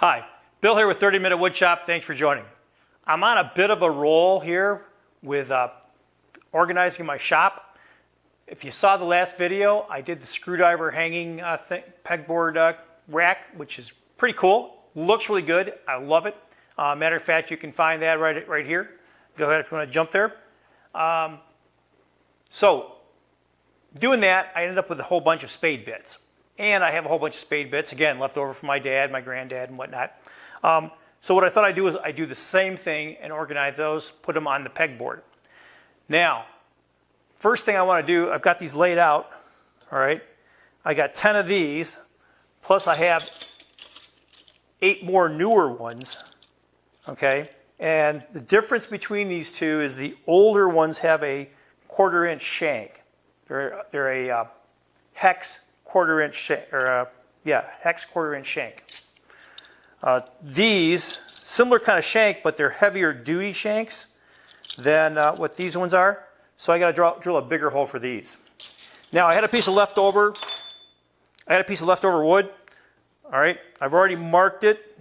Hi, Bill here with 30 Minute Woodshop. Thanks for joining. I'm on a bit of a roll here with organizing my shop. If you saw the last video, I did the screwdriver hanging pegboard rack, which is pretty cool. Looks really good. I love it. Matter of fact, you can find that right here. Go ahead if you want to jump there. So, doing that, I ended up with a whole bunch of spade bits. And I have a whole bunch of spade bits, again, left over from my dad, my granddad, and whatnot. So what I thought I'd do is I do the same thing and organize those, put them on the pegboard. Now, first thing I want to do, I've got these laid out, all right? I got 10 of these, plus I have 8 more newer ones, okay? And the difference between these two is the older ones have a 1/4 inch shank. They're a hex 1/4 inch shank, or hex 1/4 inch shank. These, similar kind of shank, but they're heavier duty shanks than what these ones are. So I got to drill a bigger hole for these. Now I had a piece of leftover. Wood. All right, I've already marked it,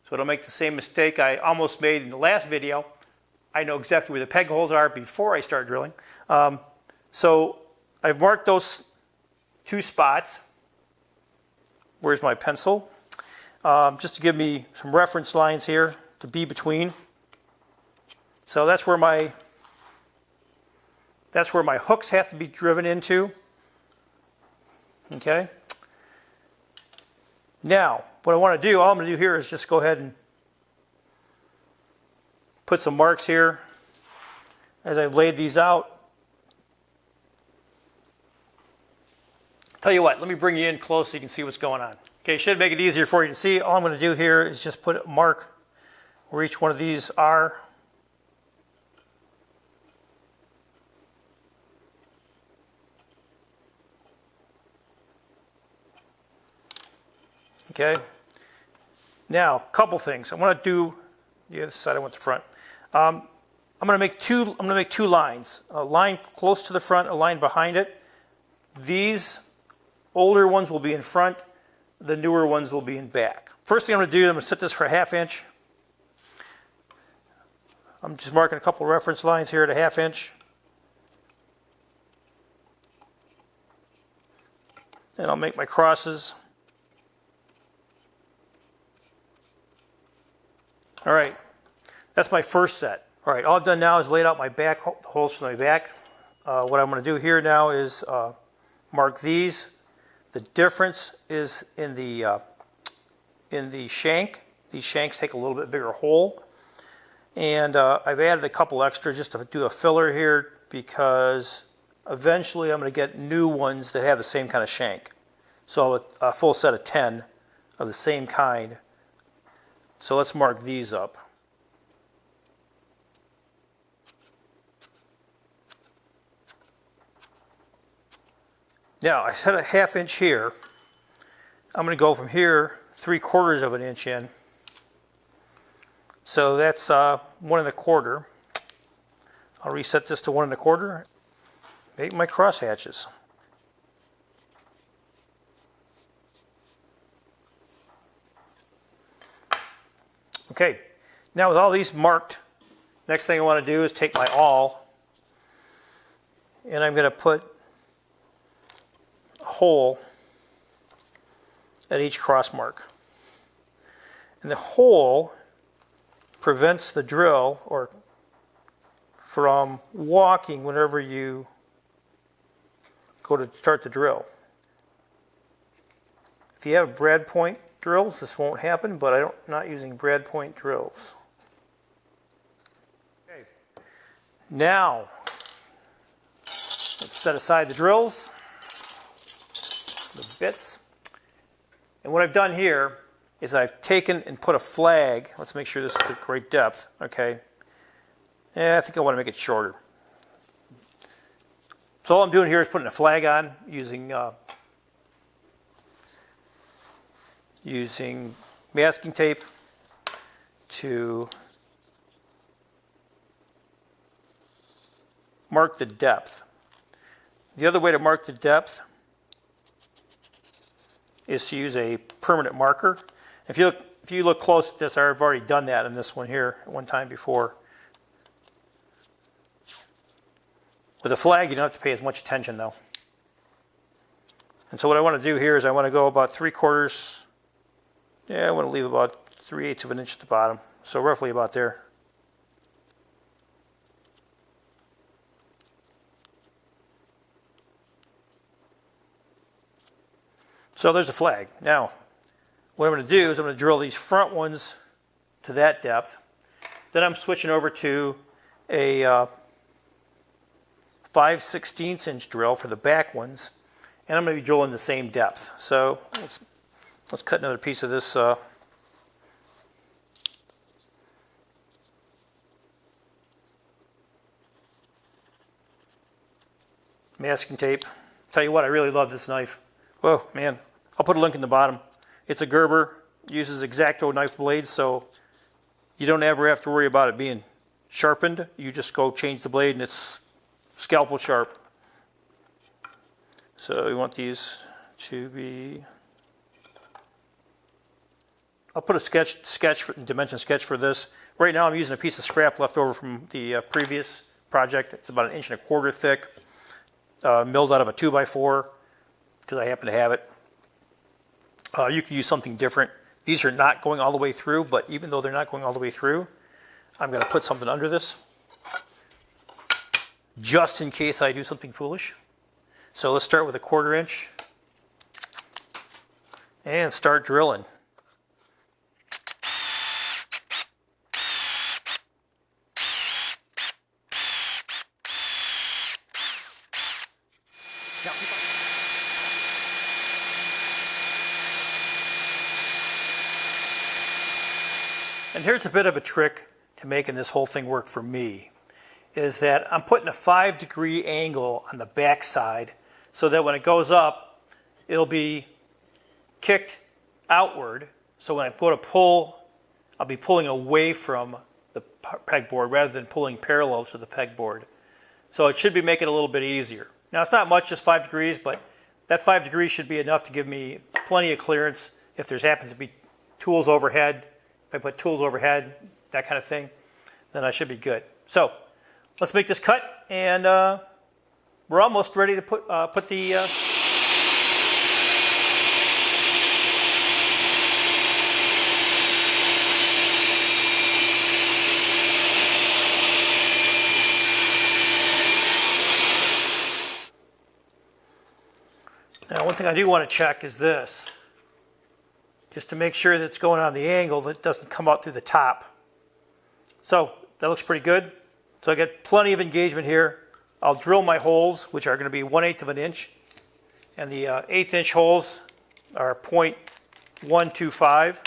so it'll make the same mistake I almost made in the last video. I know exactly where the peg holes are before I start drilling. So I've marked those 2 spots. Where's my pencil? Just to give me some reference lines here to be between. So that's where my hooks have to be driven into. Okay. Now, what I want to do, all I'm going to do here is just go ahead and put some marks here as I've laid these out. Tell you what, let me bring you in close so you can see what's going on. Okay, should make it easier for you to see. All I'm going to do here is just put a mark where each one of these are. Okay. Now, a couple things. I want to do the other side. I want the front. I'm going to make two lines. A line close to the front, a line behind it. These older ones will be in front. The newer ones will be in back. First thing I'm going to do, I'm going to set this for a 1/2 inch. I'm just marking a couple reference lines here at a 1/2 inch. And I'll make my crosses. All right, that's my first set. All right, all I've done now is laid out my back holes for my back. What I'm going to do here now is mark these. The difference is in the shank. These shanks take a little bit bigger hole. And I've added a couple extra just to do a filler here because eventually I'm going to get new ones that have the same kind of shank. So a full set of 10 of the same kind. So let's mark these up. Now, I set a 1/2 inch here. I'm going to go from here 3/4 of an inch in. So that's 1 1/4. I'll reset this to 1 1/4. Make my cross hatches. Okay, now with all these marked, next thing I want to do is take my awl and I'm going to put hole at each cross mark. And the hole prevents the drill from walking whenever you go to start the drill. If you have brad point drills, this won't happen, but I'm not using brad point drills. Okay. Now, let's set aside the drills. The bits. And what I've done here is I've taken and put a flag. Let's make sure this is the right depth. Okay. Yeah, I think I want to make it shorter. So all I'm doing here is putting a flag on using masking tape to mark the depth. The other way to mark the depth is to use a permanent marker. If you if you look close at this, I've already done that in this one here one time before. With a flag, you don't have to pay as much attention though. And so what I want to do here is I want to go about 3/4. Yeah, I want to leave about 3/8 of an inch at the bottom. So roughly about there. So there's the flag. Now, what I'm going to do is I'm going to drill these front ones to that depth. Then I'm switching over to a 5/16 inch drill for the back ones, and I'm going to be drilling the same depth. So let's cut another piece of this masking tape. Tell you what, I really love this knife. Whoa, man. I'll put a link in the bottom. It's a Gerber, uses X-Acto knife blades, so you don't ever have to worry about it being sharpened. You just go change the blade and it's scalpel sharp. So we want these to be... I'll put a dimension sketch for this. Right now I'm using a piece of scrap left over from the previous project. It's about 1.25 inches thick, milled out of a 2x4 because I happen to have it. You can use something different. These are not going all the way through, but even though they're not going all the way through, I'm going to put something under this just in case I do something foolish. So let's start with a 1/4 inch and start drilling. And here's a bit of a trick to making this whole thing work for me, is that I'm putting a 5-degree angle on the back side so that when it goes up, it'll be kicked outward. So when I put a pull, I'll be pulling away from the pegboard rather than pulling parallel to the pegboard. So it should be making it a little bit easier. Now it's not much, just 5 degrees, but that 5 degrees should be enough to give me plenty of clearance if there happens to be tools overhead. If I put tools overhead, that kind of thing, then I should be good. So let's make this cut, and we're almost ready to put the Now, one thing I do want to check is this, just to make sure that it's going on the angle that it doesn't come out through the top. So that looks pretty good. So I get plenty of engagement here. I'll drill my holes, which are going to be 1/8 of an inch, and the 1/8 inch holes are 0.125.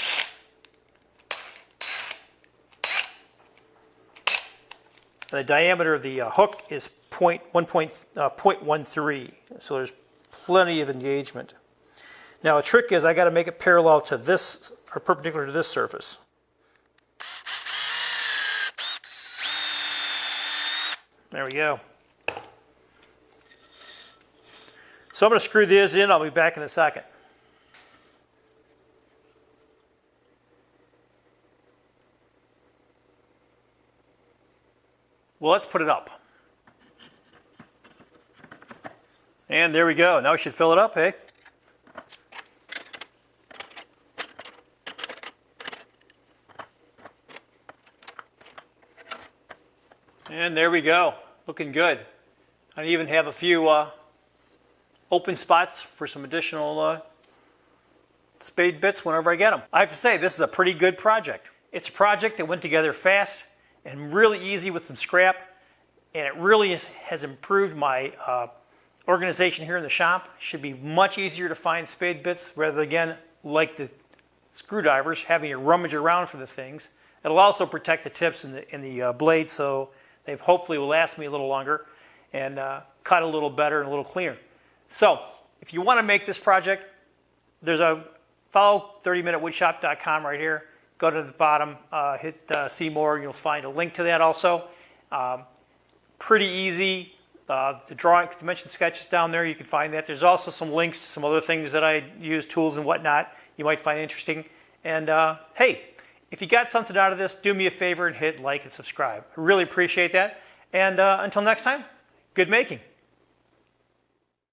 And the diameter of the hook is 0.13, so there's plenty of engagement. Now the trick is I got to make it parallel to this, or perpendicular to this surface. There we go. So I'm going to screw this in. I'll be back in a second. Well, let's put it up. And there we go. Now we should fill it up, eh? And there we go. Looking good. I even have a few open spots for some additional spade bits whenever I get them. I have to say, this is a pretty good project. It's a project that went together fast and really easy with some scrap, and it really has improved my organization here in the shop. It should be much easier to find spade bits rather than, again, like the screwdrivers, having to rummage around for the things. It'll also protect the tips in the blade, so they hopefully will last me a little longer and cut a little better and a little cleaner. So if you want to make this project, there's a follow 30minutewoodshop.com right here. Go to the bottom, hit see more, and you'll find a link to that also. Pretty easy. The drawing dimension sketches down there, you can find that. There's also some links to some other things that I use, tools and whatnot, you might find interesting. And hey, if you got something out of this, do me a favor and hit like and subscribe. I really appreciate that. And until next time, good making.